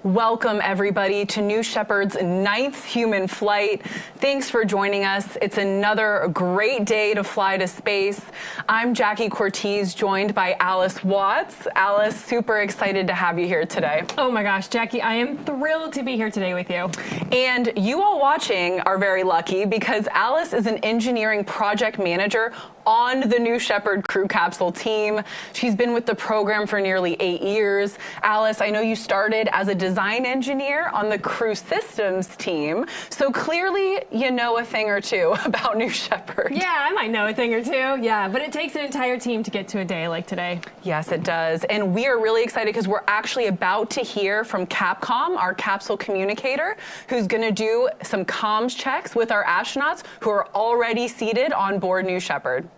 Welcome, everybody, to New Shepard's 9th human flight. Thanks for joining us. It's another great day to fly to space. I'm Jackie Cortez, joined by Alice Watts. Alice, super excited to have you here today. Oh my gosh, Jackie, I am thrilled to be here today with you. And you all watching are very lucky because Alice is an engineering project manager on the New Shepard crew capsule team. She's been with the program for nearly 8 years. Alice, I know you started as a design engineer on the crew systems team, so clearly you know a thing or two about New Shepard. Yeah, I might know a thing or two, yeah, but it takes an entire team to get to a day like today. Yes, it does, and we are really excited because we're actually about to hear from Capcom, our capsule communicator, who's going to do some comms checks with our astronauts who are already seated on board New Shepard.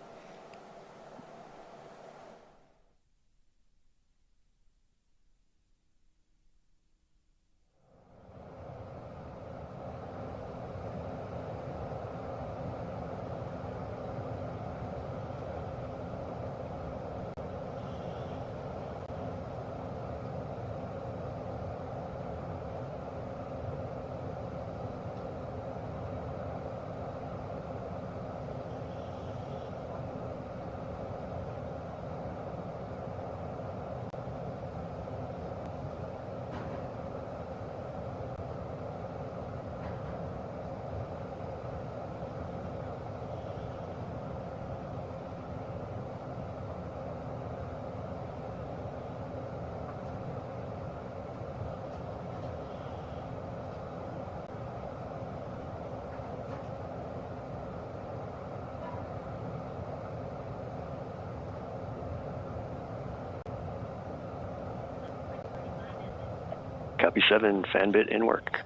Copy 7, fan bit in work.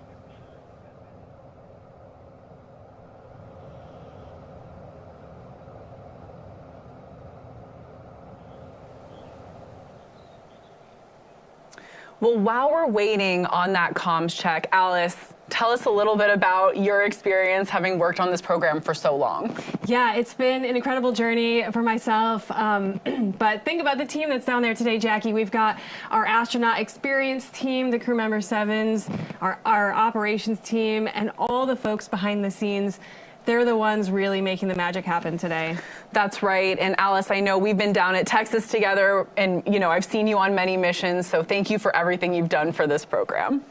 Well, while we're waiting on that comms check, Alice, tell us a little bit about your experience having worked on this program for so long. Yeah, it's been an incredible journey for myself, but think about the team that's down there today, Jackie. We've got our astronaut experience team, the crew member 7s, our operations team, and all the folks behind the scenes. They're the ones really making the magic happen today. That's right. And Alice, I know we've been down at Texas together, and I've seen you on many missions, so thank you for everything you've done for this program.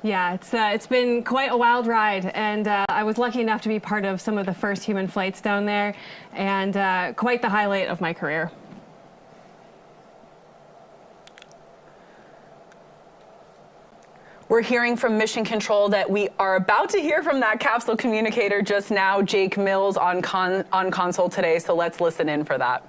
Yeah, it's been quite a wild ride, and I was lucky enough to be part of some of the first human flights down there, and quite the highlight of my career. We're hearing from Mission Control that we are about to hear from that capsule communicator just now, Jake Mills, on console today, so let's listen in for that.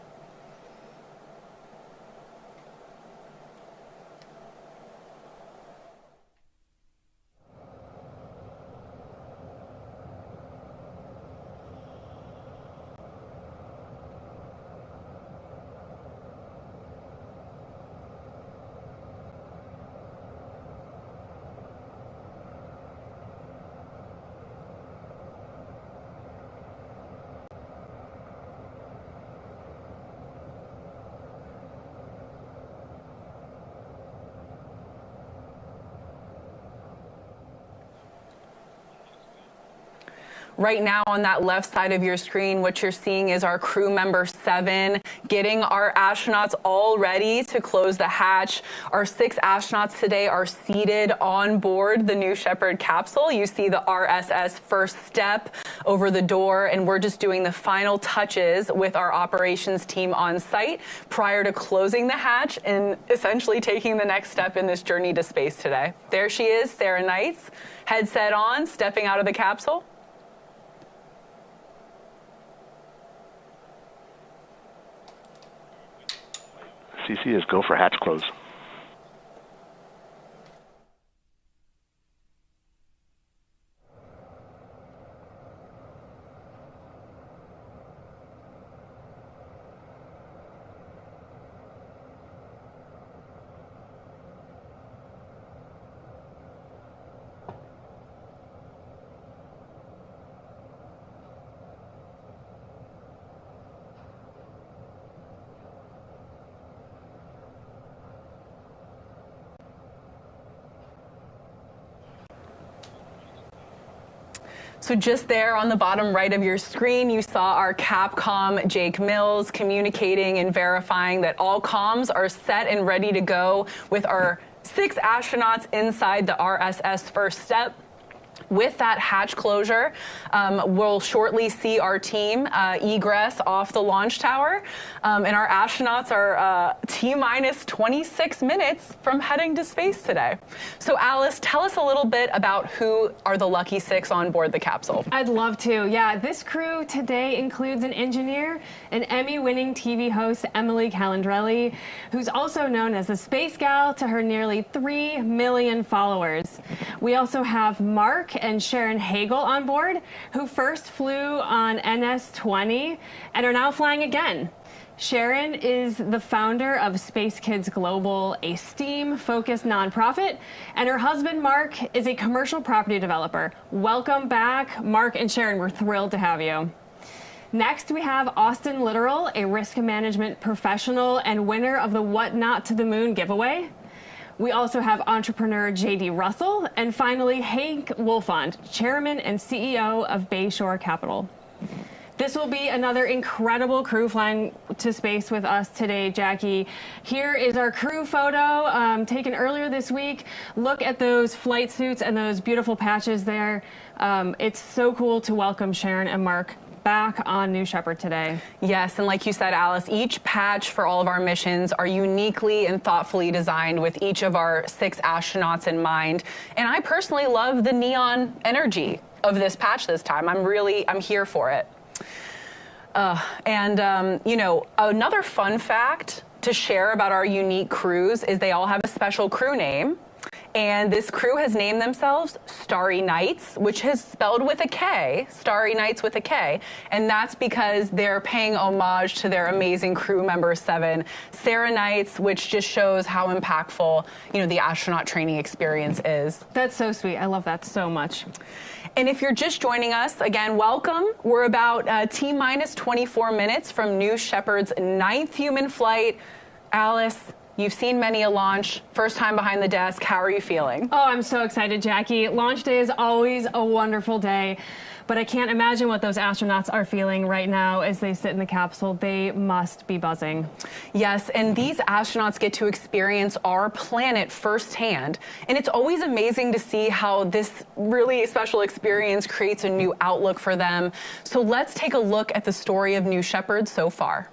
Right now on that left side of your screen, what you're seeing is our crew member 7 getting our astronauts all ready to close the hatch. Our 6 astronauts today are seated on board the New Shepard capsule. You see the RSS first step over the door, and we're just doing the final touches with our operations team on site prior to closing the hatch and essentially taking the next step in this journey to space today. There she is, Sarah Knights, headset on, stepping out of the capsule. CC is go for hatch close. So just there on the bottom right of your screen, you saw our Capcom Jake Mills communicating and verifying that all comms are set and ready to go with our 6 astronauts inside the RSS First Step. With that hatch closure, we'll shortly see our team egress off the launch tower, and our astronauts are T-minus 26 minutes from heading to space today. So Alice, tell us a little bit about who are the lucky 6 on board the capsule. I'd love to. Yeah, this crew today includes an engineer, an Emmy-winning TV host, Emily Calandrelli, who's also known as the Space Gal to her nearly 3 million followers. We also have Marc and Sharon Hagle on board, who first flew on NS-28 and are now flying again. Sharon is the founder of Space Kids Global, a STEAM-focused nonprofit, and her husband, Marc, is a commercial property developer. Welcome back, Marc and Sharon. We're thrilled to have you. Next, we have Austin Litteral, a risk management professional and winner of the What Not to the Moon giveaway. We also have entrepreneur J.D. Russell, and finally, Hank Wolfond, chairman and CEO of Bayshore Capital. This will be another incredible crew flying to space with us today, Jackie. Here is our crew photo taken earlier this week. Look at those flight suits and those beautiful patches there. It's so cool to welcome Sharon and Marc back on New Shepard today. Yes, and like you said, Alice, each patch for all of our missions are uniquely and thoughtfully designed with each of our 6 astronauts in mind. And I personally love the neon energy of this patch this time. I'm here for it. You know, another fun fact to share about our unique crews is they all have a special crew name. And this crew has named themselves Starry Nights, which is spelled with a K, Starry Nights with a K. And that's because they're paying homage to their amazing crew member 7, Sarah Nights, which just shows how impactful, you know, the astronaut training experience is. That's so sweet. I love that so much. And if you're just joining us, again, welcome. We're about T-minus 24 minutes from New Shepard's 9th human flight. Alice, you've seen many a launch. First time behind the desk. How are you feeling? Oh, I'm so excited, Jackie. Launch day is always a wonderful day, but I can't imagine what those astronauts are feeling right now as they sit in the capsule. They must be buzzing. Yes, and these astronauts get to experience our planet firsthand. And it's always amazing to see how this really special experience creates a new outlook for them. So let's take a look at the story of New Shepard so far.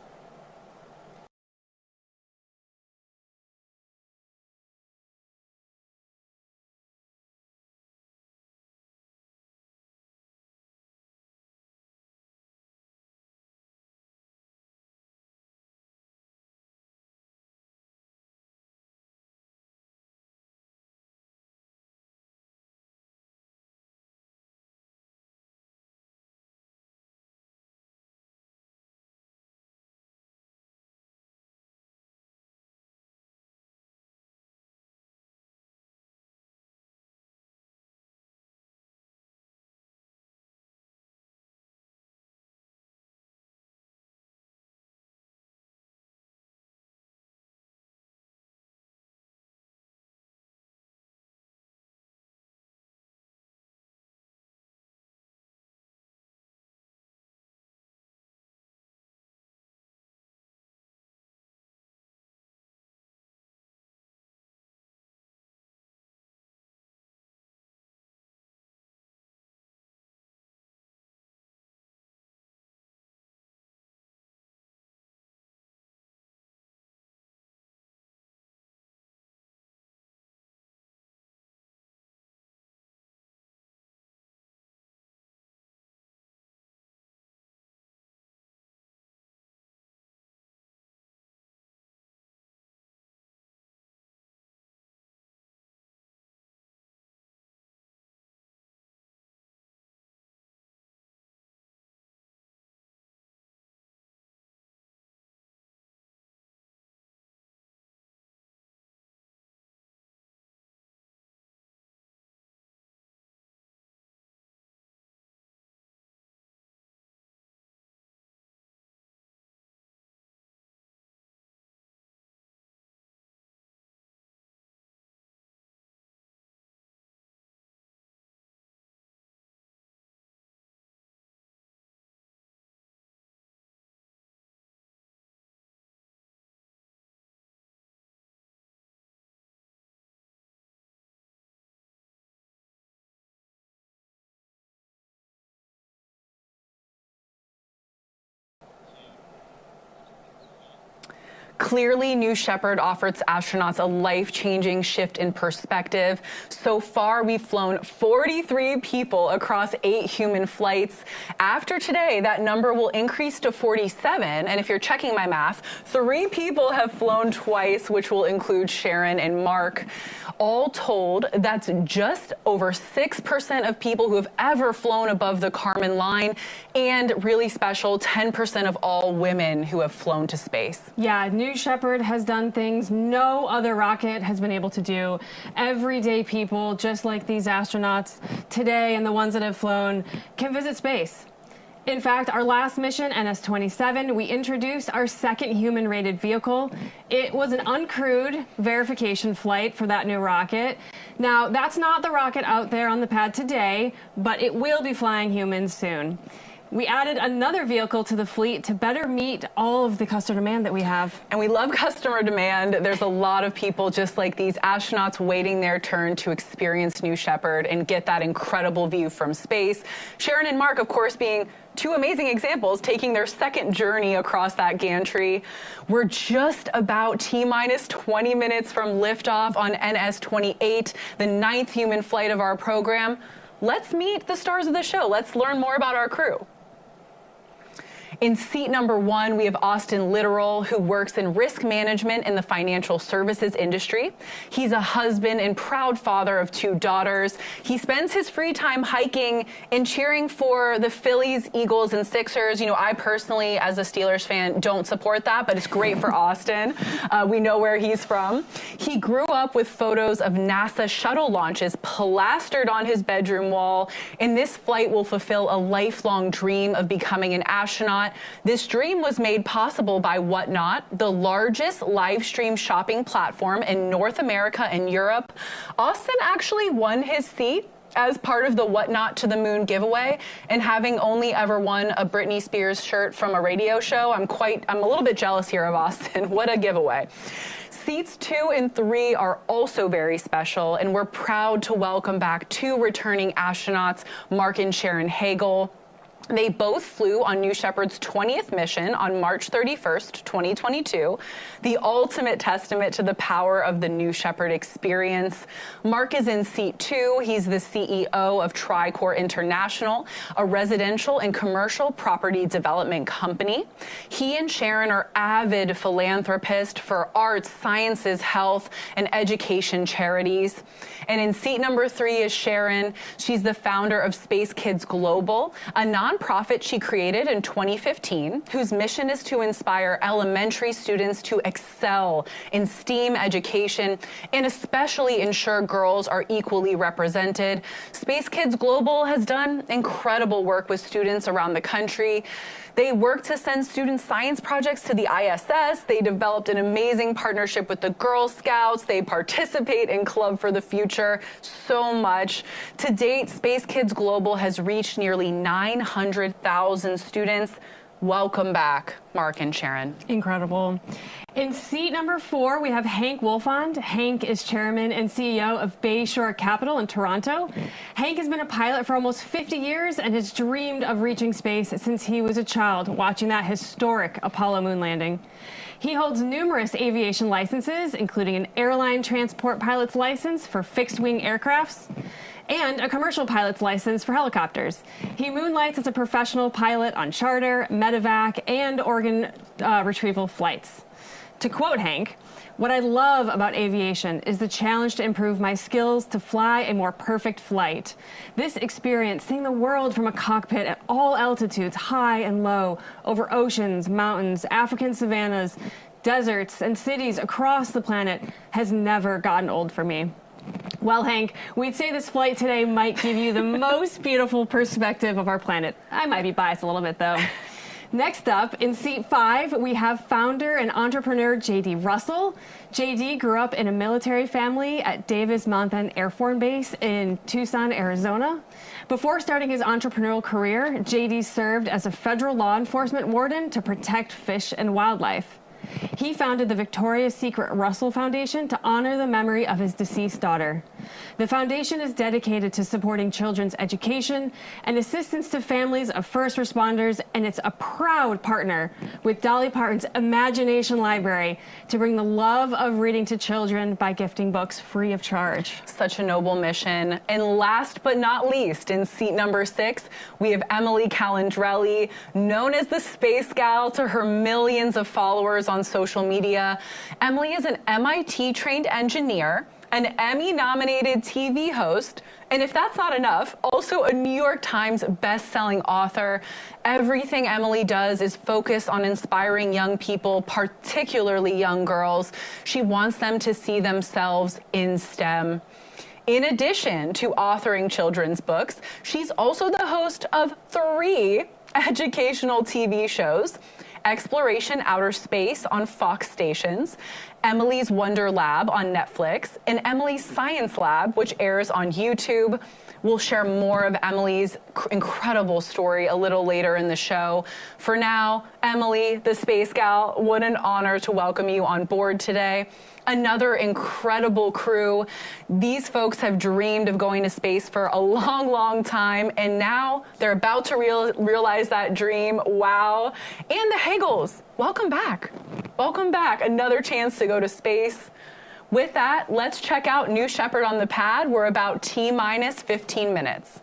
Clearly, New Shepard offers astronauts a life-changing shift in perspective. So far, we've flown 43 people across 8 human flights. After today, that number will increase to 47. And if you're checking my math, 3 people have flown twice, which will include Sharon and Marc. All told, that's just over 6% of people who have ever flown above the Kármán line, and really special, 10% of all women who have flown to space. Yeah, New Shepard has done things no other rocket has been able to do. Everyday people, just like these astronauts today and the ones that have flown, can visit space. In fact, our last mission, NS-28, we introduced our second human-rated vehicle. It was an uncrewed verification flight for that new rocket. Now, that's not the rocket out there on the pad today, but it will be flying humans soon. We added another vehicle to the fleet to better meet all of the customer demand that we have. And we love customer demand. There's a lot of people just like these astronauts waiting their turn to experience New Shepard and get that incredible view from space. Sharon and Marc, of course, being 2 amazing examples, taking their second journey across that gantry. We're just about T-minus 20 minutes from liftoff on NS-28, the 9th human flight of our program. Let's meet the stars of the show. Let's learn more about our crew. In seat number 1, we have Austin Litteral, who works in risk management in the financial services industry. He's a husband and proud father of 2 daughters. He spends his free time hiking and cheering for the Phillies, Eagles, and Sixers. You know, I personally, as a Steelers fan, don't support that, but it's great for Austin. We know where he's from. He grew up with photos of NASA shuttle launches plastered on his bedroom wall, and this flight will fulfill a lifelong dream of becoming an astronaut. This dream was made possible by Whatnot, the largest live stream shopping platform in North America and Europe. Austin actually won his seat as part of the Whatnot to the Moon giveaway, and having only ever won a Britney Spears shirt from a radio show, I'm a little bit jealous here of Austin. What a giveaway. Seats 2 and 3 are also very special, and we're proud to welcome back 2 returning astronauts, Marc and Sharon Hagle. They both flew on New Shepard's 20th mission on March 31st, 2022, the ultimate testament to the power of the New Shepard experience. Marc is in seat 2. He's the CEO of Tricor International, a residential and commercial property development company. He and Sharon are avid philanthropists for arts, sciences, health, and education charities. And in seat number 3 is Sharon. She's the founder of Space Kids Global, a nonprofit she created in 2015, whose mission is to inspire elementary students to excel in STEAM education and especially ensure girls are equally represented. Space Kids Global has done incredible work with students around the country. They work to send student science projects to the ISS. They developed an amazing partnership with the Girl Scouts. They participate in Club for the Future. So much. To date, Space Kids Global has reached nearly 900,000 students. Welcome back, Marc and Sharon. Incredible. In seat number 4, we have Hank Wolfond. Hank is chairman and CEO of Bayshore Capital in Toronto. Hank has been a pilot for almost 50 years and has dreamed of reaching space since he was a child, watching that historic Apollo moon landing. He holds numerous aviation licenses, including an airline transport pilot's license for fixed-wing aircrafts and a commercial pilot's license for helicopters. He moonlights as a professional pilot on charter, medevac, and organ retrieval flights. To quote Hank, "What I love about aviation is the challenge to improve my skills to fly a more perfect flight. This experience, seeing the world from a cockpit at all altitudes, high and low, over oceans, mountains, African savannas, deserts, and cities across the planet, has never gotten old for me." Well, Hank, we'd say this flight today might give you the most beautiful perspective of our planet. I might be biased a little bit, though. Next up, in seat 5, we have founder and entrepreneur J.D. Russell. J.D. grew up in a military family at Davis-Monthan Air Force Base in Tucson, Arizona. Before starting his entrepreneurial career, J.D. served as a federal law enforcement warden to protect fish and wildlife. He founded the Victoria's Secret Russell Foundation to honor the memory of his deceased daughter. The foundation is dedicated to supporting children's education and assistance to families of first responders, and it's a proud partner with Dolly Parton's Imagination Library to bring the love of reading to children by gifting books free of charge. Such a noble mission. And last but not least, in seat number 6, we have Emily Calandrelli, known as the Space Gal to her millions of followers on social media. Emily is an MIT-trained engineer, an Emmy-nominated TV host, and if that's not enough, also a New York Times best-selling author. Everything Emily does is focused on inspiring young people, particularly young girls. She wants them to see themselves in STEM. In addition to authoring children's books, she's also the host of 3 educational TV shows: Exploration Outer Space on Fox stations, Emily's Wonder Lab on Netflix, and Emily's Science Lab, which airs on YouTube. We'll share more of Emily's incredible story a little later in the show. For now, Emily, the Space Gal, what an honor to welcome you on board today. Another incredible crew. These folks have dreamed of going to space for a long, long time, and now they're about to realize that dream. Wow. And the Hagles, welcome back. Welcome back. Another chance to go to space. With that, let's check out New Shepard on the pad. We're about T-minus 15 minutes.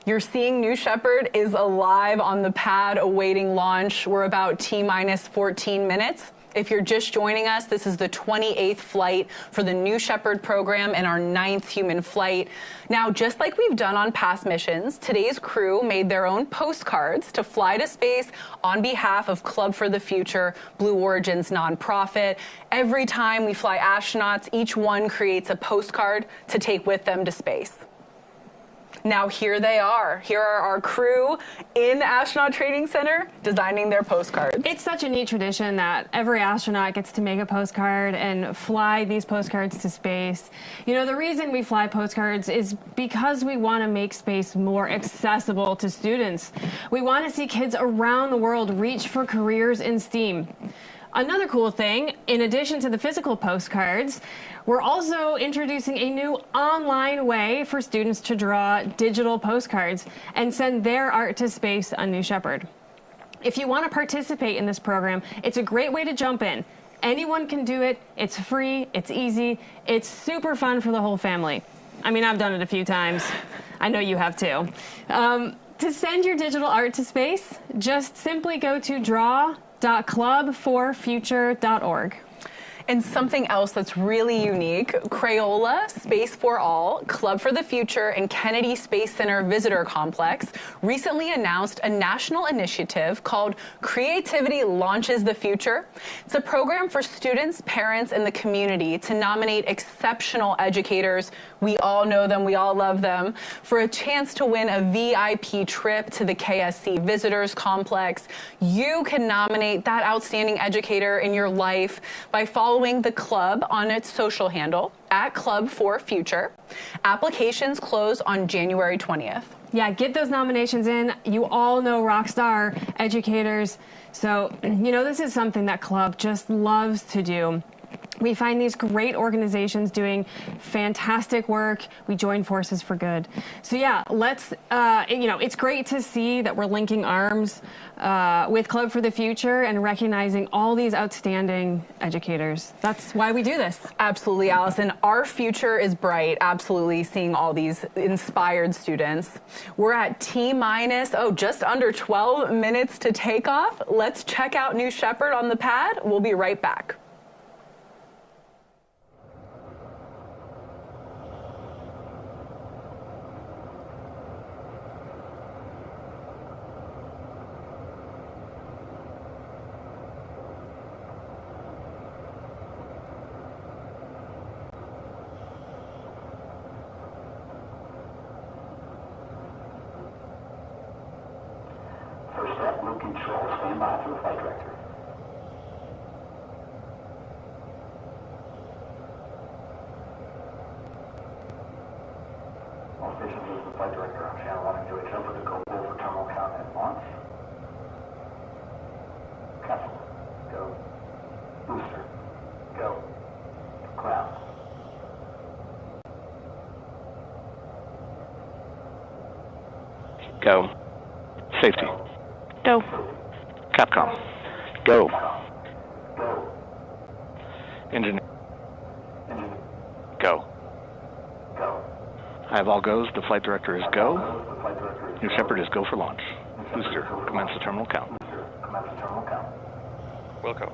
You're seeing New Shepard is alive on the pad awaiting launch. We're about T-minus 14 minutes. If you're just joining us, this is the 28th flight for the New Shepard program and our 9th human flight. Now, just like we've done on past missions, today's crew made their own postcards to fly to space on behalf of Club for the Future, Blue Origin's nonprofit. Every time we fly astronauts, each one creates a postcard to take with them to space. Now here they are. Here are our crew in the Astronaut Training Center designing their postcards. It's such a neat tradition that every astronaut gets to make a postcard and fly these postcards to space. You know, the reason we fly postcards is because we want to make space more accessible to students. We want to see kids around the world reach for careers in STEAM. Another cool thing, in addition to the physical postcards, we're also introducing a new online way for students to draw digital postcards and send their art to space on New Shepard. If you want to participate in this program, it's a great way to jump in. Anyone can do it. It's free. It's easy. It's super fun for the whole family. I mean, I've done it a few times. I know you have too. To send your digital art to space, just simply go to draw.clubforfuture.org. And something else that's really unique, Crayola, Space for All, Club for the Future, and Kennedy Space Center Visitor Complex recently announced a national initiative called Creativity Launches the Future. It's a program for students, parents, and the community to nominate exceptional educators. We all know them, we all love them, for a chance to win a VIP trip to the KSC Visitors Complex. You can nominate that outstanding educator in your life by following the club on its social handle at Club for Future. Applications close on January 20th. Yeah, get those nominations in. You all know rock star educators. So, you know, this is something that Club just loves to do. We find these great organizations doing fantastic work. We join forces for good. So yeah, let's, it's great to see that we're linking arms with Club for the Future and recognizing all these outstanding educators. That's why we do this. Absolutely, Allison. Our future is bright, absolutely, seeing all these inspired students. We're at T-minus, just under 12 minutes to take off. Let's check out New Shepard on the pad. We'll be right back. Control, stand by for the flight director. All stations, this is the flight director. I'm Sharon Hagle. Shepard to go over terminal count at launch. Capsule, go. Booster, go. Ground. Go. Safety. Go. Capcom. Go. Go. Engineer. Engineer, Go. go. I have all goes. The flight director is go. The flight director is New Shepard is go for launch. Booster, commence the terminal count. Booster, commence the terminal count. Wilco.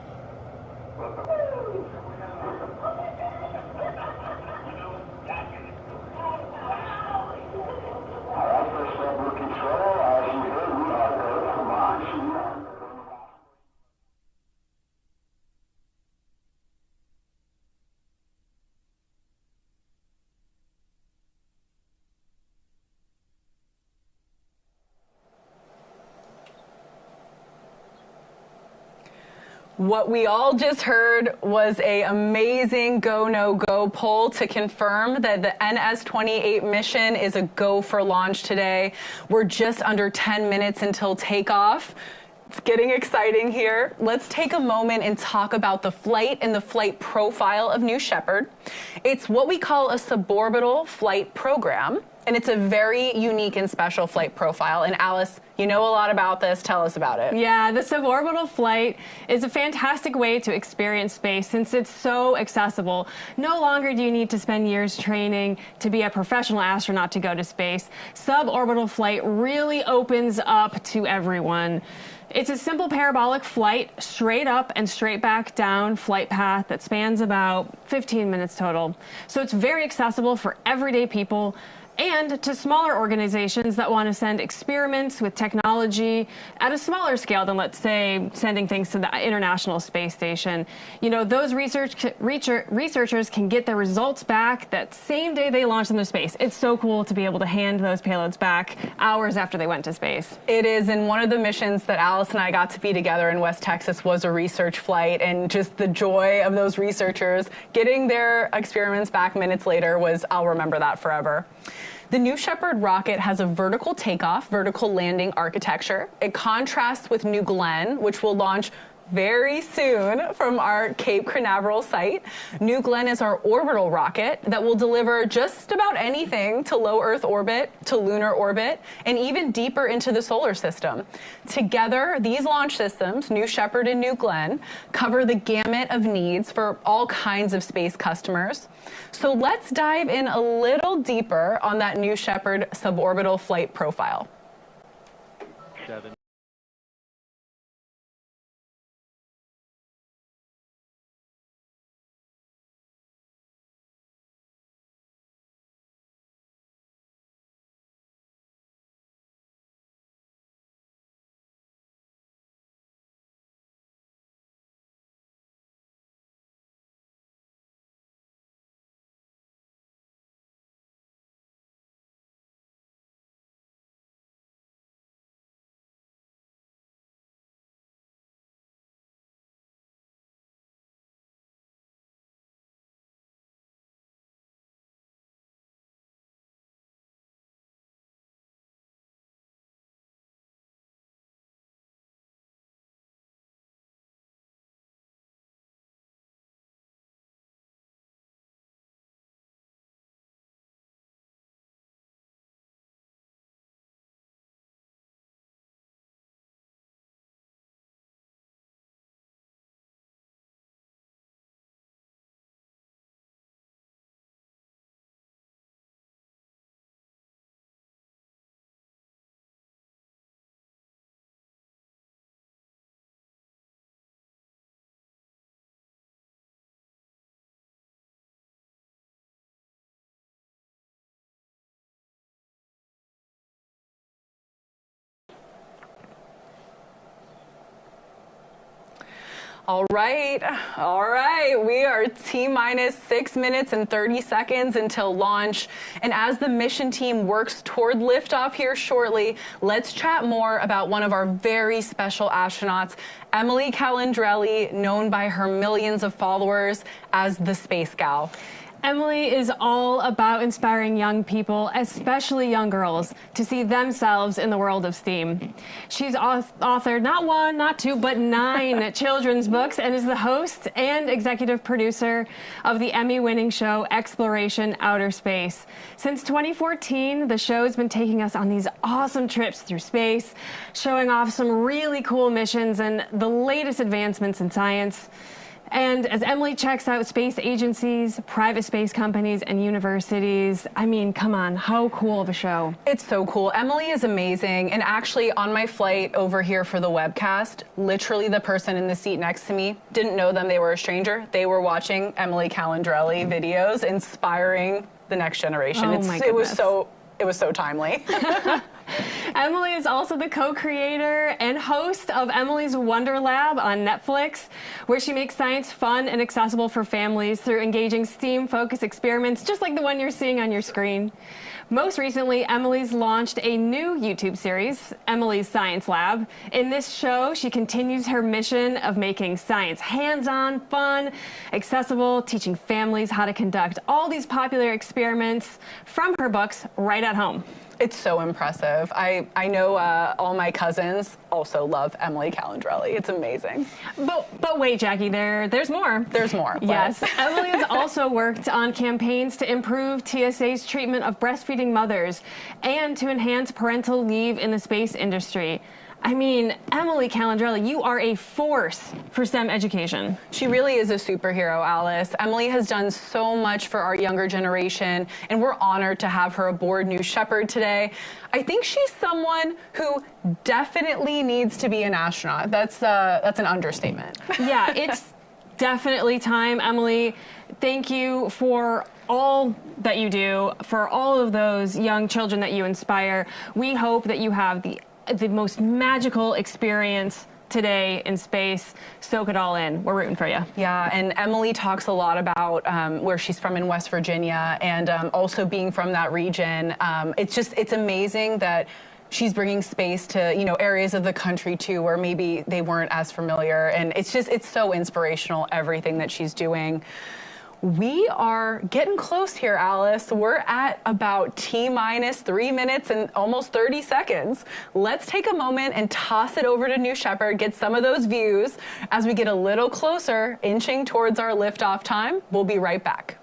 Alright, first level control. As you heard, we are go for launch. What we all just heard was an amazing go, no go poll to confirm that the NS-28 mission is a go for launch today. We're just under 10 minutes until takeoff. It's getting exciting here. Let's take a moment and talk about the flight and the flight profile of New Shepard. It's what we call a suborbital flight program, and it's a very unique and special flight profile. And Alice, you know a lot about this. Tell us about it. Yeah, the suborbital flight is a fantastic way to experience space since it's so accessible. No longer do you need to spend years training to be a professional astronaut to go to space. Suborbital flight really opens up to everyone. It's a simple parabolic flight, straight up and straight back down flight path that spans about 15 minutes total. So it's very accessible for everyday people and to smaller organizations that want to send experiments with technology at a smaller scale than, let's say, sending things to the International Space Station. You know, those researchers can get their results back that same day they launch them to space. It's so cool to be able to hand those payloads back hours after they went to space. It is, and one of the missions that Alice and I got to be together in West Texas was a research flight, and just the joy of those researchers getting their experiments back minutes later was, I'll remember that forever. The New Shepard rocket has a vertical takeoff, vertical landing architecture. It contrasts with New Glenn, which will launch very soon from our Cape Canaveral site. New Glenn is our orbital rocket that will deliver just about anything to low Earth orbit, to lunar orbit, and even deeper into the solar system. Together, these launch systems, New Shepard and New Glenn, cover the gamut of needs for all kinds of space customers. So let's dive in a little deeper on that New Shepard suborbital flight profile. 7. All right. We are T-minus 6 minutes and 30 seconds until launch. And as the mission team works toward liftoff here shortly, let's chat more about one of our very special astronauts, Emily Calandrelli, known by her millions of followers as the Space Gal. Emily is all about inspiring young people, especially young girls, to see themselves in the world of STEAM. She's authored not 1, not 2, but 9 children's books and is the host and executive producer of the Emmy-winning show Exploration Outer Space. Since 2014, the show's been taking us on these awesome trips through space, showing off some really cool missions and the latest advancements in science. And as Emily checks out space agencies, private space companies, and universities, I mean, come on, how cool of a show. It's so cool. Emily is amazing. And actually, on my flight over here for the webcast, literally the person in the seat next to me didn't know them. They were a stranger. They were watching Emily Calandrelli videos, inspiring the next generation. Oh my goodness. It was so timely. Emily is also the co-creator and host of Emily's Wonder Lab on Netflix, where she makes science fun and accessible for families through engaging STEAM-focused experiments, just like the one you're seeing on your screen. Most recently, Emily's launched a new YouTube series, Emily's Science Lab. In this show, she continues her mission of making science hands-on, fun, accessible, teaching families how to conduct all these popular experiments from her books right at home. It's so impressive. I know all my cousins also love Emily Calandrelli. It's amazing. But wait, Jackie, there's more. There's more. Yes. Emily has also worked on campaigns to improve TSA's treatment of breastfeeding mothers and to enhance parental leave in the space industry. I mean, Emily Calandrelli, you are a force for STEM education. She really is a superhero, Alice. Emily has done so much for our younger generation, and we're honored to have her aboard New Shepard today. I think she's someone who definitely needs to be an astronaut. That's an understatement. Yeah, it's definitely time. Emily, thank you for all that you do, for all of those young children that you inspire. We hope that you have the most magical experience today in space. Soak it all in. We're rooting for you. Yeah, and Emily talks a lot about where she's from in West Virginia, and also being from that region. It's amazing that she's bringing space to, areas of the country too, where maybe they weren't as familiar. And it's so inspirational, everything that she's doing. We are getting close here, Alice. We're at about T-minus 3 minutes and almost 30 seconds. Let's take a moment and toss it over to New Shepard, get some of those views as we get a little closer, inching towards our liftoff time. We'll be right back.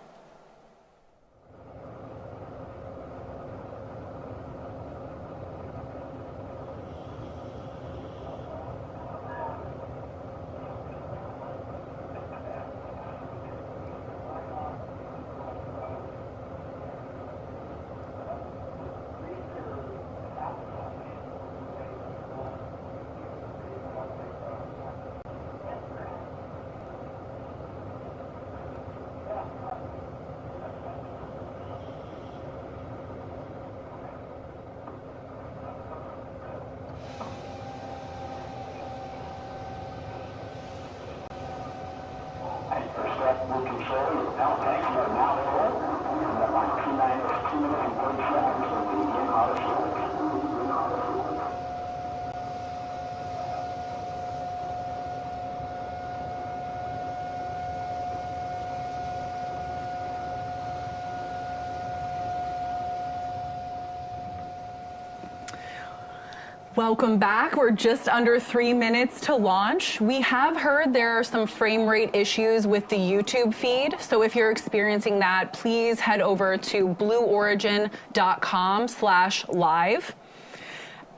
Welcome back. We're just under 3 minutes to launch. We have heard there are some frame rate issues with the YouTube feed. So if you're experiencing that, please head over to blueorigin.com/live.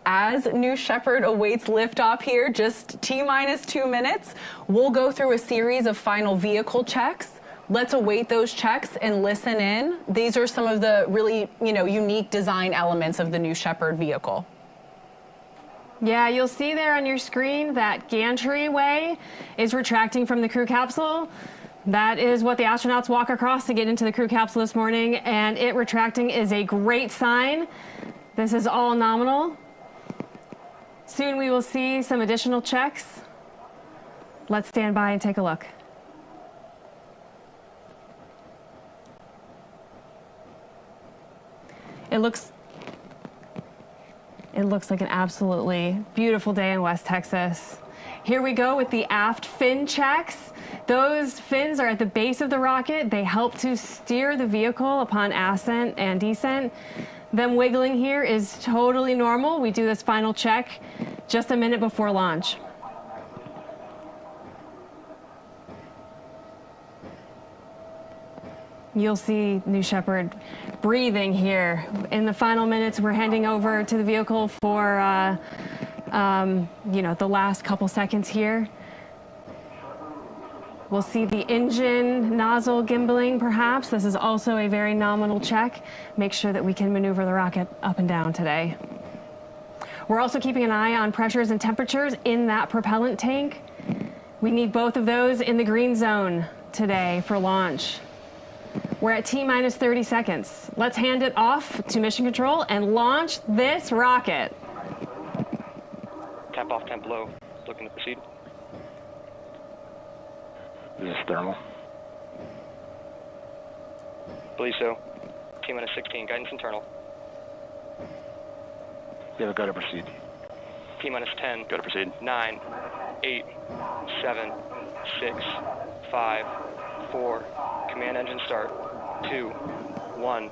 As New Shepard awaits liftoff here, just T-minus 2 minutes, we'll go through a series of final vehicle checks. Let's await those checks and listen in. These are some of the really, unique design elements of the New Shepard vehicle. Yeah, you'll see there on your screen that gantry way is retracting from the crew capsule. That is what the astronauts walk across to get into the crew capsule this morning, and it retracting is a great sign. This is all nominal. Soon we will see some additional checks. Let's stand by and take a look. It looks like an absolutely beautiful day in West Texas. Here we go with the aft fin checks. Those fins are at the base of the rocket. They help to steer the vehicle upon ascent and descent. Them wiggling here is totally normal. We do this final check just a minute before launch. You'll see New Shepard breathing here. In the final minutes, we're handing over to the vehicle for, the last couple seconds here. We'll see the engine nozzle gimbaling, perhaps. This is also a very nominal check. Make sure that we can maneuver the rocket up and down today. We're also keeping an eye on pressures and temperatures in that propellant tank. We need both of those in the green zone today for launch. We're at T-minus 30 seconds. Let's hand it off to Mission Control and launch this rocket. Temp off, temp low. Looking to proceed. This is thermal. Believe so. T-minus 16. Guidance internal. Yeah, go to proceed. T-minus 10. Go to proceed. 9, 8, 7, 6, 5, 4. Command engine start. 2, 1.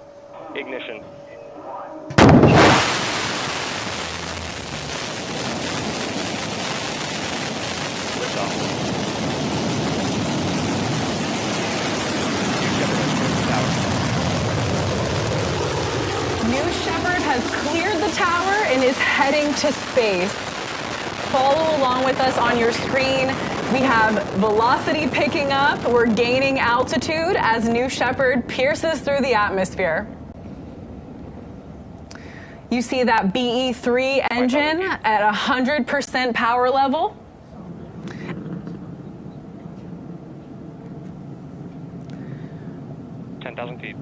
Ignition. Liftoff. New Shepard has cleared the tower and is heading to space. Follow along with us on your screen. We have velocity picking up. We're gaining altitude as New Shepard pierces through the atmosphere. You see that BE-3 engine at 100% power level. feet.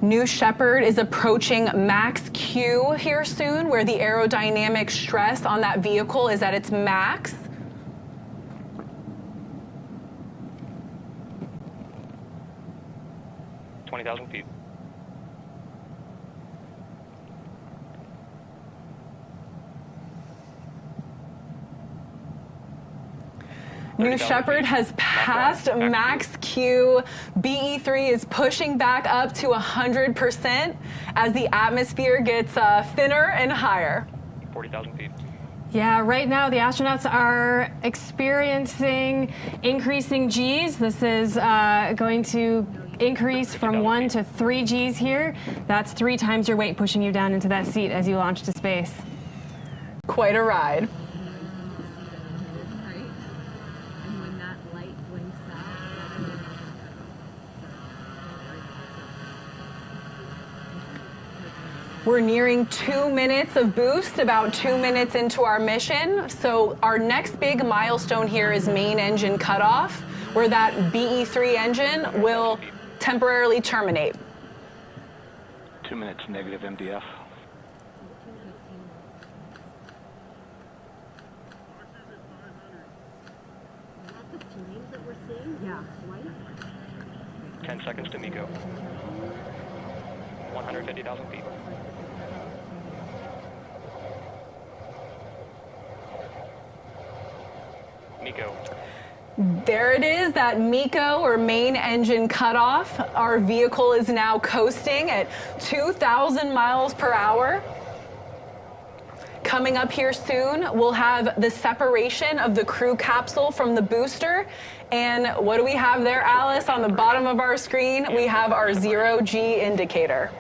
New Shepard is approaching max Q here soon, where the aerodynamic stress on that vehicle is at its max. Feet. New Shepard has passed max Q. BE-3 is pushing back up to 100% as the atmosphere gets thinner and higher. 40,000 feet. Yeah, right now the astronauts are experiencing increasing Gs. This is going to increase from 1 to 3 Gs here. That's 3 times your weight pushing you down into that seat as you launch to space. Quite a ride. We're nearing 2 minutes of boost, about 2 minutes into our mission. So our next big milestone here is main engine cutoff, where that BE-3 engine will temporarily terminate. 2 minutes negative MDF. Yeah. 10 seconds to MECO. 150,000 feet. MECO. There it is, that MECO, or main engine cutoff. Our vehicle is now coasting at 2,000 miles per hour. Coming up here soon, we'll have the separation of the crew capsule from the booster. And what do we have there, Alice? On the bottom of our screen, we have our 0G indicator.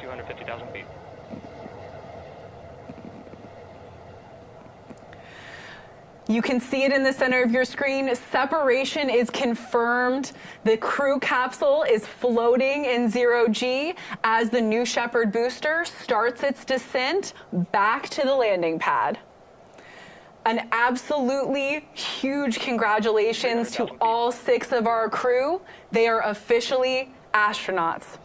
250,000 feet. You can see it in the center of your screen. Separation is confirmed. The crew capsule is floating in 0G as the New Shepard booster starts its descent back to the landing pad. An absolutely huge congratulations to all 6 of our crew. They are officially astronauts.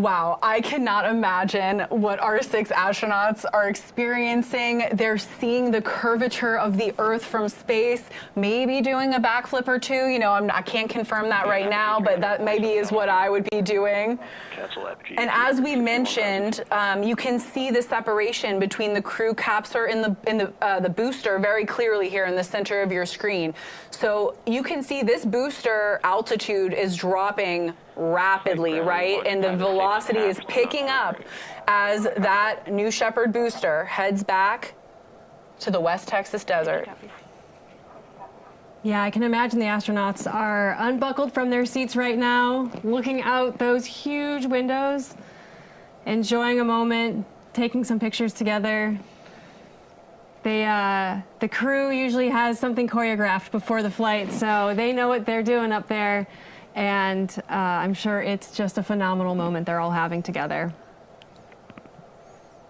Wow, I cannot imagine what our 6 astronauts are experiencing. They're seeing the curvature of the Earth from space, maybe doing a backflip or two. You know, I can't confirm that right now, but that maybe is what I would be doing. And as we mentioned, you can see the separation between the crew capsule and the booster very clearly here in the center of your screen. So you can see this booster altitude is dropping rapidly, right? And the velocity is picking up as that new Shepard booster heads back to the West Texas desert. Yeah, I can imagine the astronauts are unbuckled from their seats right now, looking out those huge windows, enjoying a moment, taking some pictures together. The crew usually has something choreographed before the flight, so they know what they're doing up there. And I'm sure it's just a phenomenal moment they're all having together.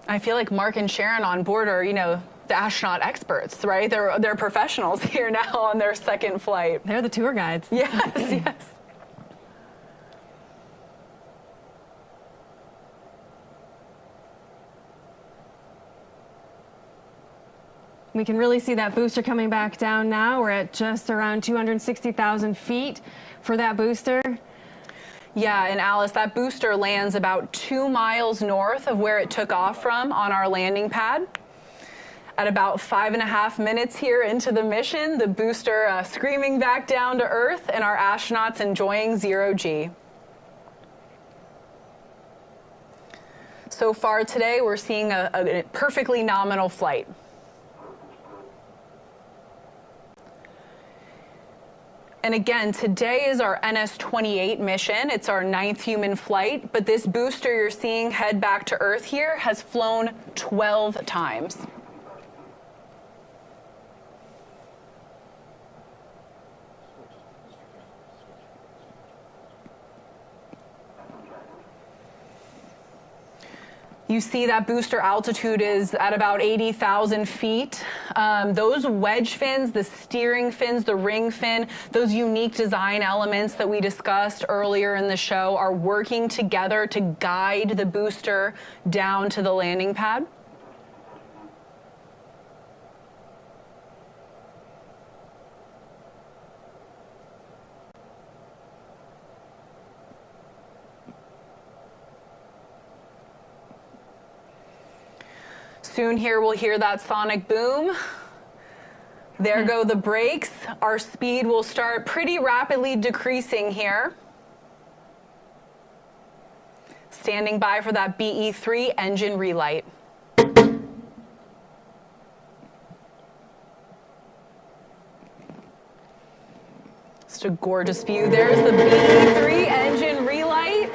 I feel like Marc and Sharon on board are, you know, the astronaut experts, right? They're professionals here now on their second flight. They're the tour guides. Yes, yes. We can really see that booster coming back down now. We're at just around 260,000 feet for that booster. Yeah, and Alice, that booster lands about 2 miles north of where it took off from on our landing pad. At about 5.5 minutes here into the mission, the booster screaming back down to Earth and our astronauts enjoying 0G. So far today, we're seeing a perfectly nominal flight. And again, today is our NS-28 mission. It's our 9th human flight, but this booster you're seeing head back to Earth here has flown 12 times. You see that booster altitude is at about 80,000 feet. Those wedge fins, the steering fins, the ring fin, those unique design elements that we discussed earlier in the show are working together to guide the booster down to the landing pad. Soon here we'll hear that sonic boom. There go the brakes. Our speed will start pretty rapidly decreasing here. Standing by for that BE-3 engine relight. Just a gorgeous view. There's the BE-3 engine relight.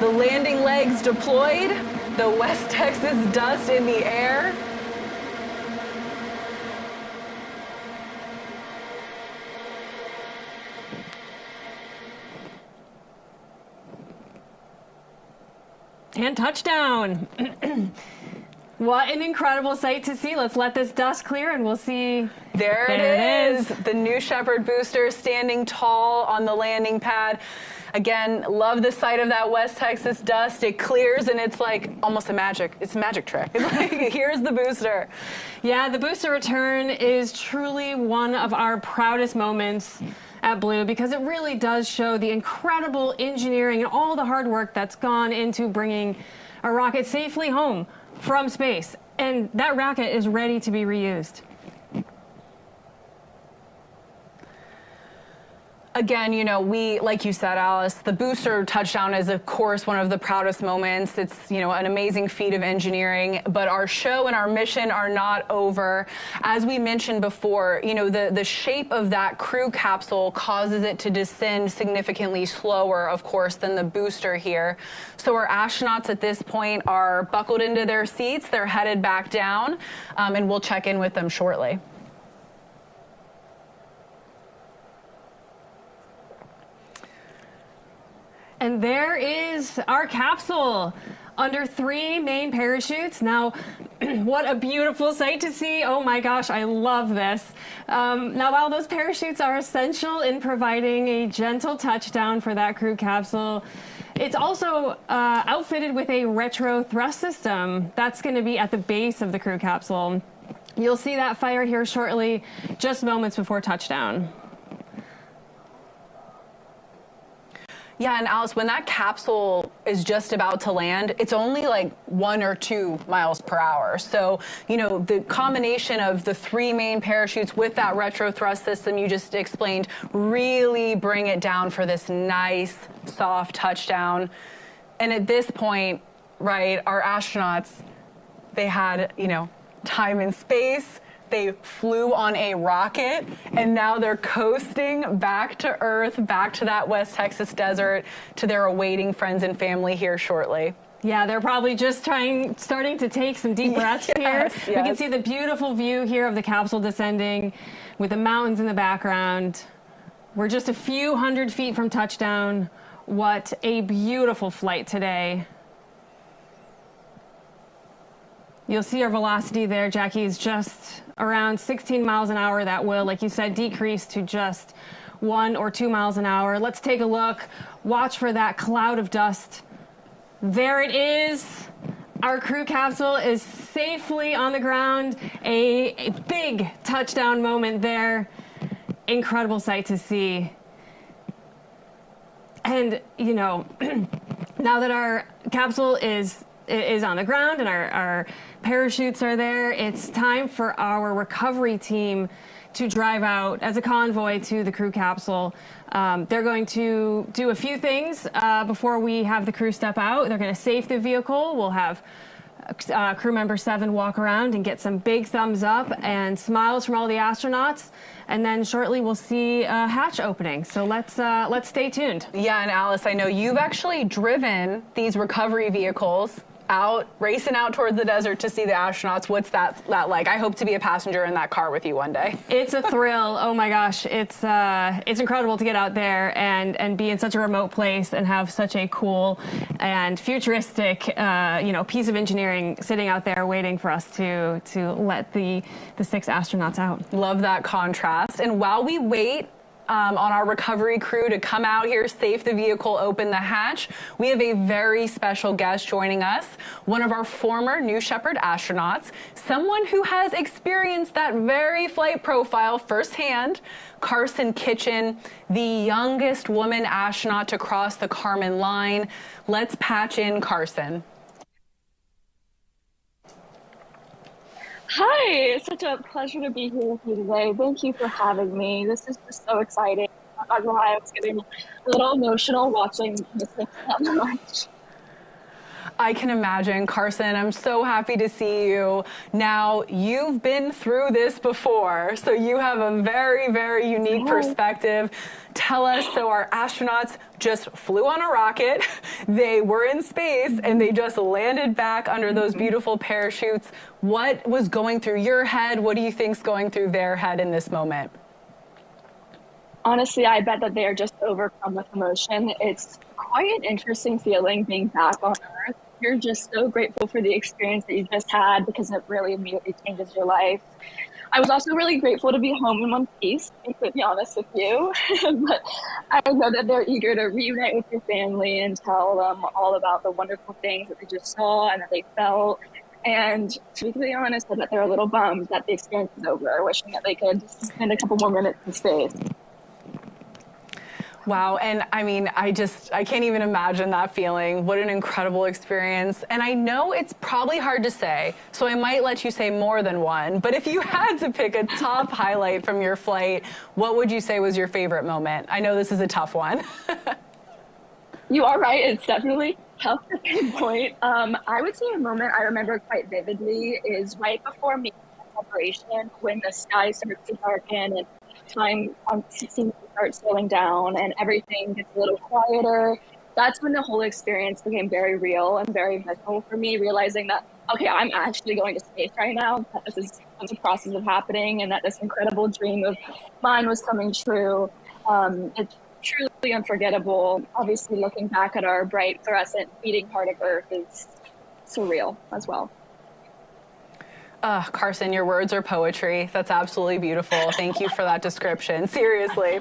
The landing legs deployed, the West Texas dust in the air. And touchdown. What an incredible sight to see. Let's let this dust clear and we'll see. There it is. The new Shepard booster standing tall on the landing pad. Again, love the sight of that West Texas dust. It clears and it's like almost it's a magic trick. It's like, here's the booster. Yeah, the booster return is truly one of our proudest moments at Blue because it really does show the incredible engineering and all the hard work that's gone into bringing a rocket safely home from space. And that rocket is ready to be reused. Again, you know, like you said, Alice, the booster touchdown is, of course, one of the proudest moments. It's, you know, an amazing feat of engineering, but our show and our mission are not over. As we mentioned before, you know, the shape of that crew capsule causes it to descend significantly slower, of course, than the booster here. So our astronauts at this point are buckled into their seats. They're headed back down, and we'll check in with them shortly. And there is our capsule under 3 main parachutes. Now, what a beautiful sight to see. Oh my gosh, I love this. Now, while those parachutes are essential in providing a gentle touchdown for that crew capsule, it's also outfitted with a retro thrust system. That's going to be at the base of the crew capsule. You'll see that fire here shortly, just moments before touchdown. Yeah, and Alice, when that capsule is just about to land, it's only like 1 or 2 miles per hour. So, you know, the combination of the 3 main parachutes with that retro thrust system you just explained really bring it down for this nice, soft touchdown. And at this point, right, our astronauts, they had, you know, time and space. They flew on a rocket, and now they're coasting back to Earth, back to that West Texas desert, to their awaiting friends and family here shortly. Yeah, they're probably just starting to take some deep breaths here. Yes. We can see the beautiful view here of the capsule descending with the mountains in the background. We're just a few hundred feet from touchdown. What a beautiful flight today. You'll see our velocity there, Jackie, is just around 16 miles an hour. That will, like you said, decrease to just 1 or 2 miles an hour. Let's take a look. Watch for that cloud of dust. There it is. Our crew capsule is safely on the ground. A big touchdown moment there. Incredible sight to see. And, you know, now that our capsule is on the ground and our parachutes are there, it's time for our recovery team to drive out as a convoy to the crew capsule. They're going to do a few things before we have the crew step out. They're going to safe the vehicle. We'll have crew member 7 walk around and get some big thumbs up and smiles from all the astronauts. And then shortly we'll see a hatch opening. So let's stay tuned. Yeah, and Alice, I know you've actually driven these recovery vehicles racing out towards the desert to see the astronauts. What's that like? I hope to be a passenger in that car with you one day. It's a thrill. Oh my gosh, it's incredible to get out there and be in such a remote place and have such a cool and futuristic piece of engineering sitting out there waiting for us to let the 6 astronauts out. Love that contrast. And while we wait on our recovery crew to come out here, safe the vehicle, open the hatch, we have a very special guest joining us, one of our former New Shepard astronauts, someone who has experienced that very flight profile firsthand, Carson Kitchen, the youngest woman astronaut to cross the Kármán line. Let's patch in Carson. Hi, it's such a pleasure to be here with you today. Thank you for having me. This is just so exciting. I'm not gonna lie, I was getting a little emotional watching this thing that much. I can imagine, Carson. I'm so happy to see you. Now, you've been through this before, so you have a very, very unique perspective. Tell us, so our astronauts just flew on a rocket, they were in space, and they just landed back under those beautiful parachutes. What was going through your head? What do you think's going through their head in this moment? Honestly, I bet that they are just overcome with emotion. It's quite an interesting feeling being back on Earth. You're just so grateful for the experience that you just had because it really immediately changes your life. I was also really grateful to be home in one piece, to be completely honest with you. But I know that they're eager to reunite with your family and tell them all about the wonderful things that they just saw and that they felt. And to be completely honest, I bet they're a little bummed that the experience is over, wishing that they could spend a couple more minutes in space. Wow, and I mean, I can't even imagine that feeling. What an incredible experience. And I know it's probably hard to say, so I might let you say more than one, but if you had to pick a top highlight from your flight, what would you say was your favorite moment? I know this is a tough one. You are right, it's definitely tough to pinpoint. I would say a moment I remember quite vividly is right before making the separation, when the sky starts to darken and time seems to start slowing down and everything gets a little quieter. That's when the whole experience became very real and very visceral for me, realizing that, okay, I'm actually going to space right now, that this is the process of happening and that this incredible dream of mine was coming true. It's truly unforgettable. Obviously, looking back at our bright, fluorescent, beating heart of Earth is surreal as well. Carson, your words are poetry. That's absolutely beautiful. Thank you for that description. Seriously.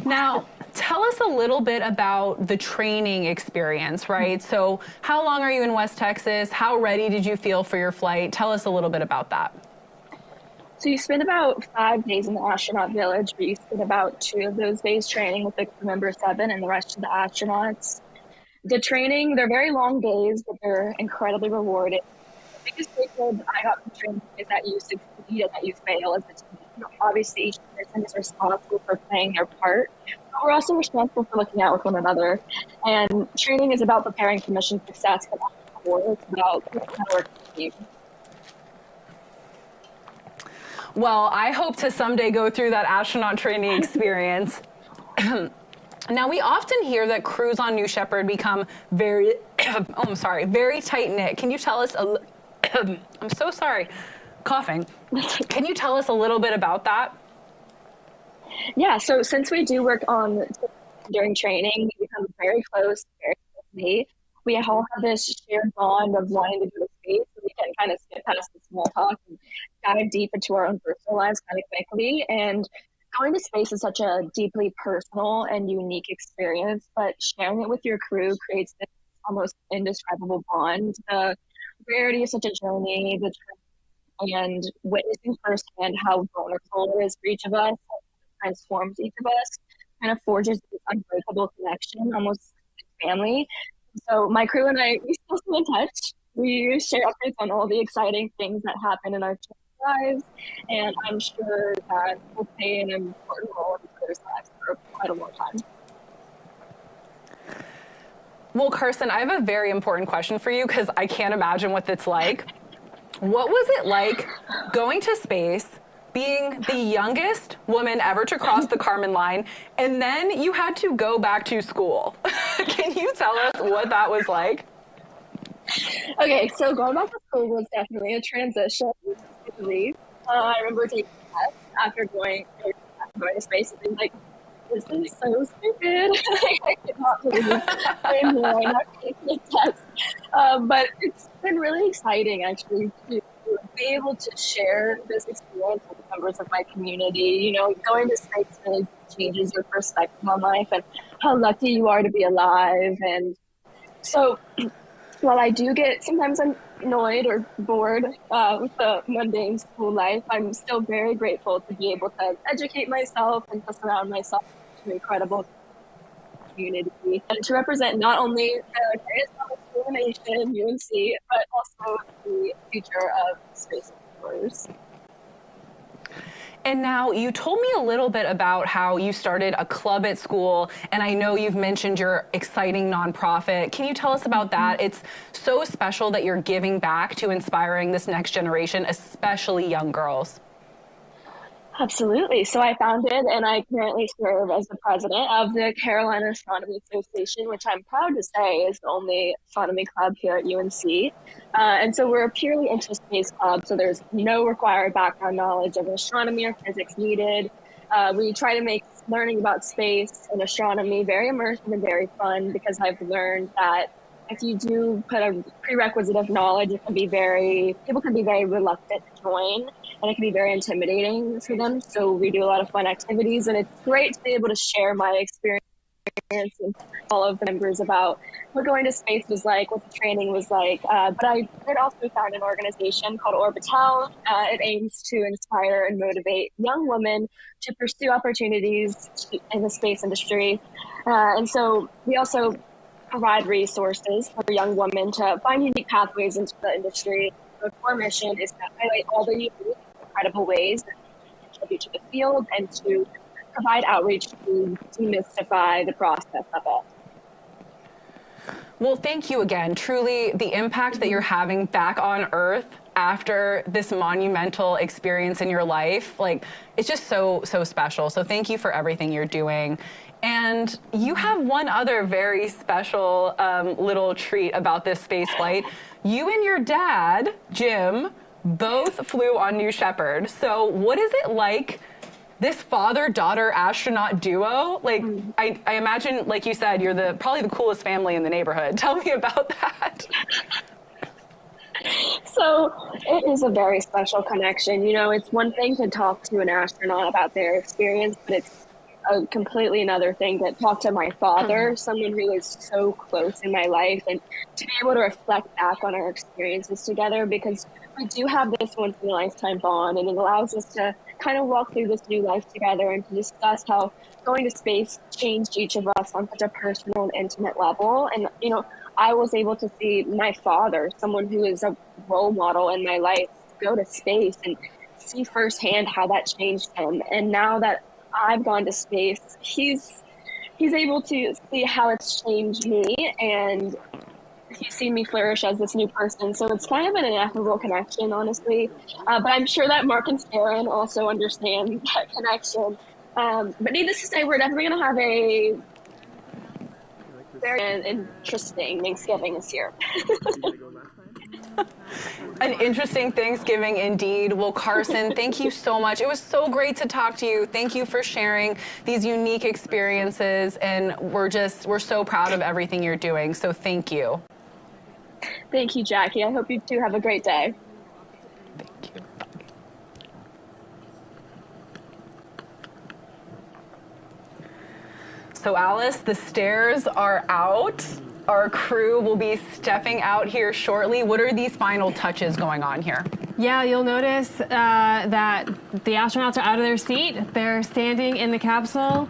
Now, tell us a little bit about the training experience, right? So how long are you in West Texas? How ready did you feel for your flight? Tell us a little bit about that. So you spend about 5 days in the astronaut village, but you spend about 2 of those days training with the crew member 7 and the rest of the astronauts. The training, they're very long days, but they're incredibly rewarding. The biggest takeaway I got from training is that you succeed and that you fail as a team. Obviously, each person is responsible for playing their part, but we're also responsible for looking out with one another. And training is about preparing for mission success, but at the core, it's about working as a team. Well, I hope to someday go through that astronaut training experience. Now, we often hear that crews on New Shepard become very tight-knit. Can you tell us I'm so sorry, coughing. Can you tell us a little bit about that? Yeah, so since we do work on during training, we become very close, very closely. We all have this shared bond of wanting to go to space, so we can kind of skip past the small talk and dive deep into our own personal lives kind of quickly. And going to space is such a deeply personal and unique experience, but sharing it with your crew creates this almost indescribable bond. The rarity of such a journey, and witnessing firsthand how vulnerable it is for each of us, transforms each of us, kind of forges this unbreakable connection, almost like family. So my crew and I, we still stay in touch. We share updates on all the exciting things that happen in our lives, and I'm sure that we'll play an important role in each other's lives for quite a long time. Well, Carson, I have a very important question for you because I can't imagine what it's like. What was it like going to space, being the youngest woman ever to cross the Kármán line, and then you had to go back to school? Can you tell us what that was like? Okay, so going back to school was definitely a transition. I remember taking a test after going to space and being like, this is so stupid. I cannot believe I'm not taking a test. But it's been really exciting, actually, to be able to share this experience with members of my community. You know, going to space really changes your perspective on life and how lucky you are to be alive. And so while I do get, sometimes I'm annoyed or bored with the mundane school life, I'm still very grateful to be able to educate myself and to surround myself with an incredible community and to represent not only the greatest public school in the nation, UNC, but also the future of space explorers. And now you told me a little bit about how you started a club at school, and I know you've mentioned your exciting nonprofit. Can you tell us about that? It's so special that you're giving back to inspiring this next generation, especially young girls. Absolutely. So I founded and I currently serve as the president of the Carolina Astronomy Association, which I'm proud to say is the only astronomy club here at UNC. And so we're a purely interest-based club, so there's no required background knowledge of astronomy or physics needed. We try to make learning about space and astronomy very immersive and very fun, because I've learned that if you do put a prerequisite of knowledge, people can be very reluctant to join, and it can be very intimidating for them. So we do a lot of fun activities, and it's great to be able to share my experience with all of the members about what going to space was like, what the training was like. But I did also found an organization called Orbital. It aims to inspire and motivate young women to pursue opportunities in the space industry. And so we also provide resources for young women to find unique pathways into the industry. The core mission is to highlight all the unique, incredible ways that we contribute to the field and to provide outreach to demystify the process of it. Well, thank you again. Truly, the impact that you're having back on Earth after this monumental experience in your life, it's just so special. So thank you for everything you're doing. And you have one other very special little treat about this space flight. You and your dad, Jim, both flew on New Shepard. So what is it like, this father-daughter astronaut duo? I imagine, like you said, you're probably the coolest family in the neighborhood. Tell me about that. So it is a very special connection. You know, it's one thing to talk to an astronaut about their experience, but it's a completely another thing to talk to my father, someone who is so close in my life, and to be able to reflect back on our experiences together, because we do have this once in a lifetime bond, and it allows us to kind of walk through this new life together and to discuss how going to space changed each of us on such a personal and intimate level. And, you know, I was able to see my father, someone who is a role model in my life, go to space and see firsthand how that changed him. And now that I've gone to space, he's able to see how it's changed me, and he's seen me flourish as this new person. So it's kind of an ineffable connection, honestly. But I'm sure that Marc and Sharon also understand that connection. But needless to say, we're definitely going to have a very interesting Thanksgiving this year. An interesting Thanksgiving indeed. Well, Carson, thank you so much. It was so great to talk to you. Thank you for sharing these unique experiences, and we're so proud of everything you're doing. So thank you. Thank you, Jackie. I hope you two have a great day. Thank you. So Alice, the stairs are out. Our crew will be stepping out here shortly. What are these final touches going on here? Yeah, you'll notice that the astronauts are out of their seat. They're standing in the capsule,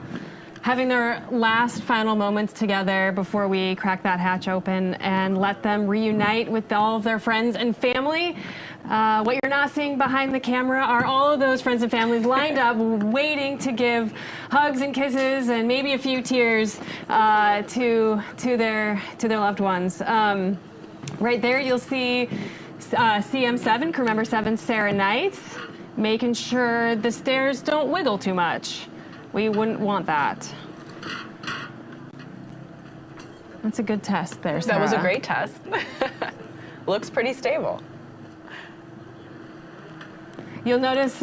having their last final moments together before we crack that hatch open and let them reunite with all of their friends and family. What you're not seeing behind the camera are all of those friends and families lined up, waiting to give hugs and kisses and maybe a few tears to their loved ones. Right there, you'll see CM7, crew member 7, Sarah Knight, making sure the stairs don't wiggle too much. We wouldn't want that. That's a good test there, Sarah. That was a great test. Looks pretty stable. You'll notice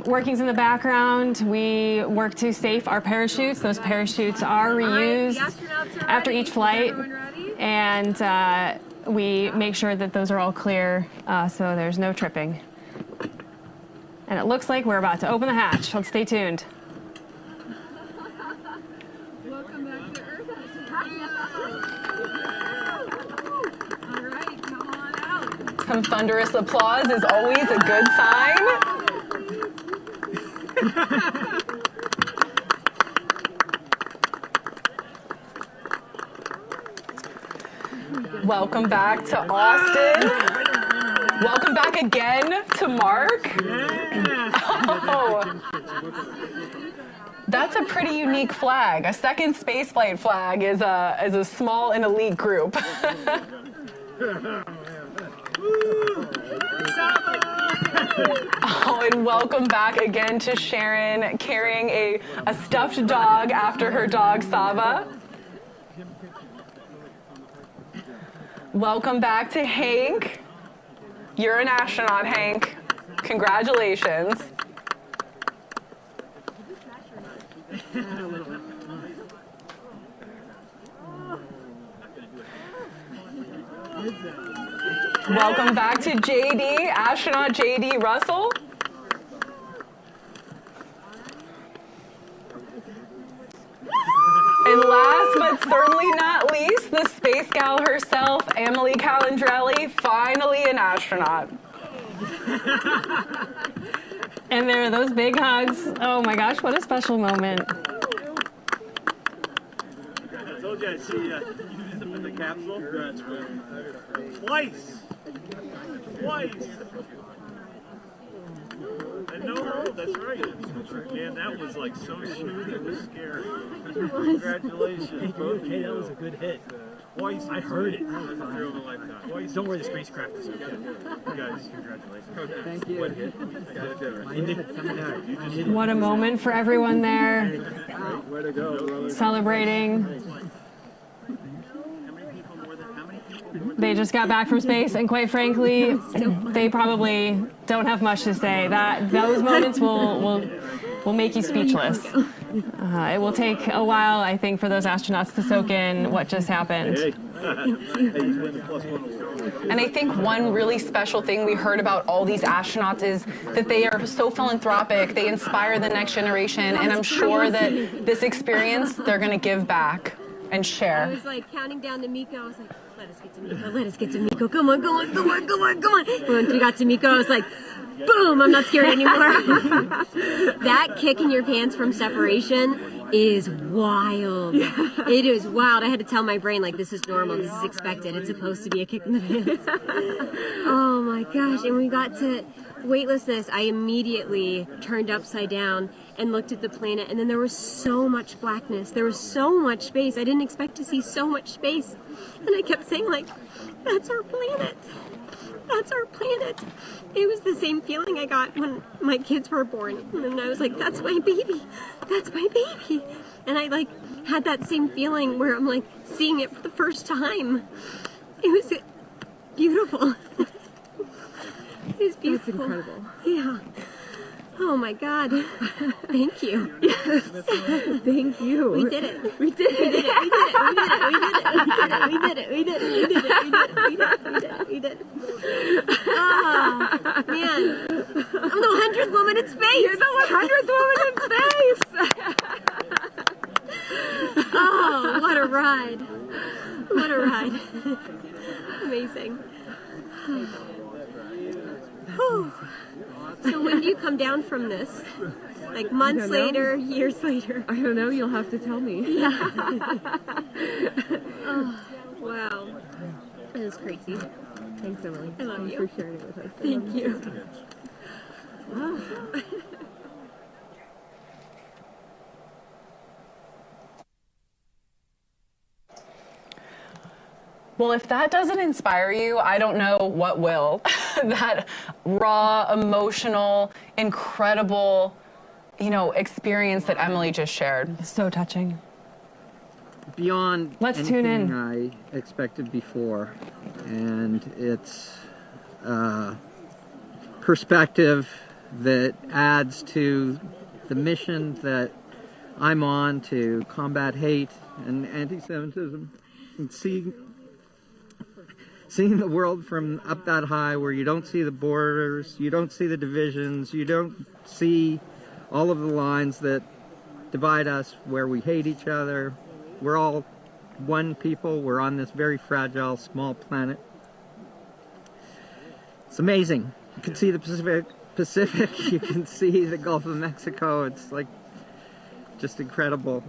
workings in the background. We work to safe our parachutes. Those parachutes are reused after each flight. And we make sure that those are all clear so there's no tripping. And it looks like we're about to open the hatch. Let's stay tuned. Welcome back to Earth. All right, come on out. Some thunderous applause is always a good sign. Welcome back to Austin. Welcome back again to Marc. Oh, that's a pretty unique flag. A second spaceflight flag is a small and elite group. Oh, and welcome back again to Sharon, carrying a stuffed dog after her dog Saba. Welcome back to Hank. You're an astronaut, Hank. Congratulations. Welcome back to JD, astronaut JD Russell. And last but certainly not least, the space gal herself, Emily Calandrelli, finally an astronaut. And there are those big hugs. Oh my gosh, what a special moment. I told you I'd see you in the capsule. That's right. Twice. And no hold, that's right. Man, that was like so smooth, it was scary. Congratulations, both of you. That was a good hit. Twice. I heard it. That's a thrill of a lifetime. Twice. Don't worry, the spacecraft is okay. You guys, congratulations. Thank you. What hit? I did it. What a moment for everyone there. Way to go, brother. Celebrating. They just got back from space, and quite frankly, they probably don't have much to say. Those moments will make you speechless. It will take a while, I think, for those astronauts to soak in what just happened. Hey. Hey, you win the +1. And I think one really special thing we heard about all these astronauts is that they are so philanthropic. They inspire the next generation, and I'm sure that this experience they're going to give back and share. I was like counting down to Miko. I was like, let us get to Miko. Let us get to Miko. Come on, come on, come on, come on, come on. And when we got to Miko, I was like, boom, I'm not scared anymore. That kick in your pants from separation is wild. It is wild. I had to tell my brain, like, this is normal, this is expected, it's supposed to be a kick in the pants. Oh my gosh. And we got to weightlessness. I immediately turned upside down and looked at the planet, and then there was so much blackness. There was so much space. I didn't expect to see so much space. And I kept saying, like, that's our planet. That's our planet. It was the same feeling I got when my kids were born. And I was like, that's my baby. That's my baby. And I like had that same feeling where I'm like seeing it for the first time. It was beautiful. It was beautiful. That's incredible. Yeah. Oh my God. Thank you. Yes. Thank you. We did it. We did it. We did it. We did it. We did it. We did it. We did it. We did it. We did it. We did it. We did it. We did it. Oh, man. I'm the 100th woman in space. You're the 100th woman in space. Oh, what a ride. What a ride. Amazing. Whew. So when do you come down from this? Like months later, years later? I don't know. You'll have to tell me. Yeah. Oh, wow. That was crazy. Thanks, Emily. I love you. Thanks for sharing it with us. Thank you. Oh. Well, if that doesn't inspire you, I don't know what will. That raw, emotional, incredible, experience that Emily just shared. So touching. Beyond Let's tune in. anything I expected before, and it's perspective that adds to the mission that I'm on to combat hate and anti-Semitism, and seeing the world from up that high where you don't see the borders, you don't see the divisions, you don't see all of the lines that divide us, where we hate each other. We're all one people. We're on this very fragile, small planet. It's amazing. You can see the Pacific. You can see the Gulf of Mexico. It's like just incredible.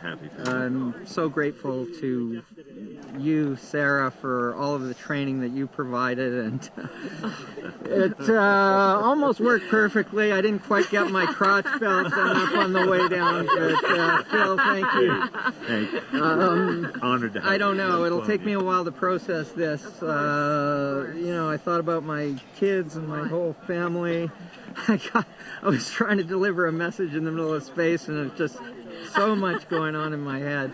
Happy for you. I'm so grateful to you, Sarah, for all of the training that you provided, and it almost worked perfectly. I didn't quite get my crotch belt enough on the way down, but Phil, thank you. Honored to have I don't know. you. It'll take me a while to process this. I thought about my kids and my whole family. I was trying to deliver a message in the middle of space, and there's just so much going on in my head.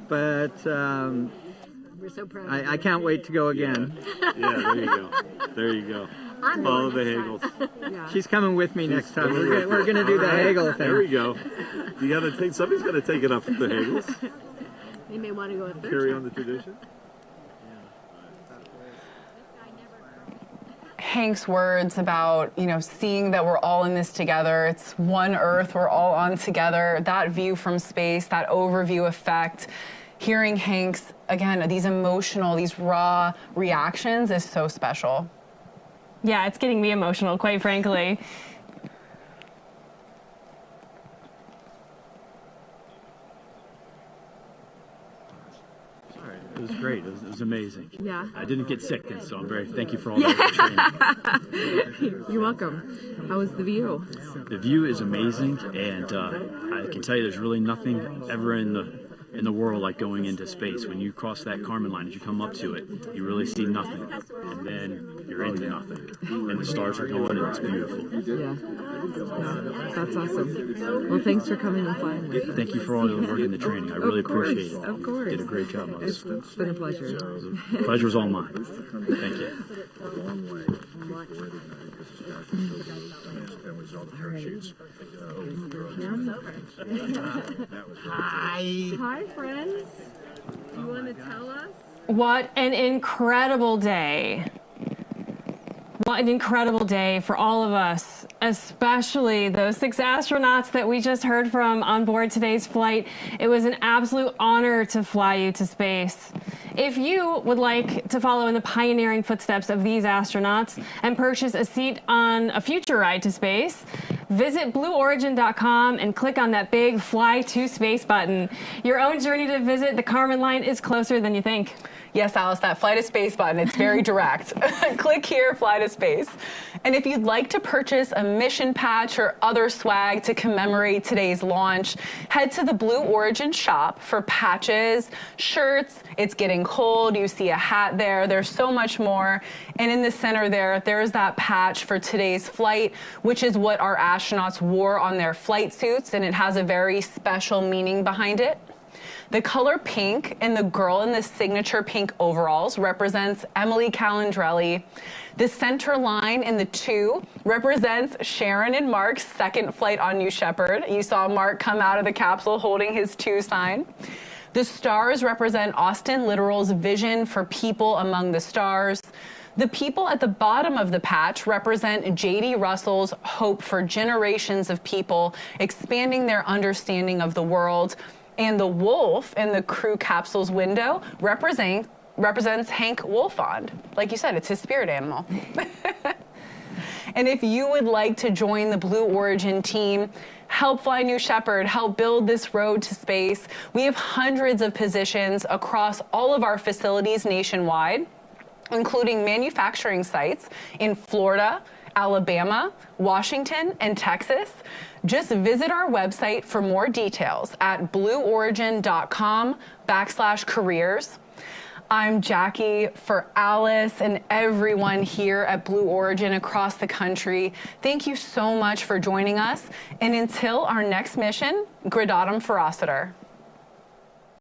But We're so proud. I can't wait to go again. Yeah, there you go. There you go. Follow the Hagles. Yeah. She's coming with me next time. We're gonna do the Hagle thing. There we go. You gotta take. Somebody's gotta take it up with the Hagles. They may want to go a third Carry time. on the tradition. Hank's words about, seeing that we're all in this together. It's one Earth, we're all on together. That view from space, that overview effect, hearing Hank's, again, these emotional, these raw reactions is so special. Yeah, it's getting me emotional, quite frankly. It was great. It was amazing. Yeah. I didn't get sick, and so I'm very thank you for all that training. You're welcome. How was the view? The view is amazing, and I can tell you there's really nothing ever in the world like going into space. When you cross that Kármán line, as you come up to it, you really see nothing, and then you're into nothing, and the stars are going, and it's beautiful. Yeah. That's awesome. Well, thanks for coming and flying with us. Thank you for all your work in the training. I really appreciate it. Of course. You did a great job on this. It's been a pleasure. The pleasure was all mine. Thank you. Hi. Hi, friends. you want to tell us? What an incredible day. What an incredible day for all of us, especially those 6 astronauts that we just heard from on board today's flight. It was an absolute honor to fly you to space. If you would like to follow in the pioneering footsteps of these astronauts and purchase a seat on a future ride to space, visit blueorigin.com and click on that big Fly to Space button. Your own journey to visit the Kármán line is closer than you think. Yes, Alice, that Fly to Space button, it's very direct. Click here, Fly to Space. And if you'd like to purchase a mission patch or other swag to commemorate today's launch, head to the Blue Origin shop for patches, shirts. It's getting cold. You see a hat there. There's so much more. And in the center there's that patch for today's flight, which is what our astronauts wore on their flight suits, and it has a very special meaning behind it. The color pink and the girl in the signature pink overalls represents Emily Calandrelli. The center line in the 2 represents Sharon and Marc's second flight on New Shepard. You saw Marc come out of the capsule holding his 2 sign. The stars represent Austin Litteral's vision for people among the stars. The people at the bottom of the patch represent J.D. Russell's hope for generations of people expanding their understanding of the world. And the wolf in the crew capsule's window represents Hank Wolfond. Like you said, it's his spirit animal. And if you would like to join the Blue Origin team, help fly New Shepard, help build this road to space, we have hundreds of positions across all of our facilities nationwide, including manufacturing sites in Florida, Alabama, Washington, and Texas. Just visit our website for more details at blueorigin.com/careers. I'm Jackie for Alice and everyone here at Blue Origin across the country. Thank you so much for joining us. And until our next mission, Gradatum Ferociter.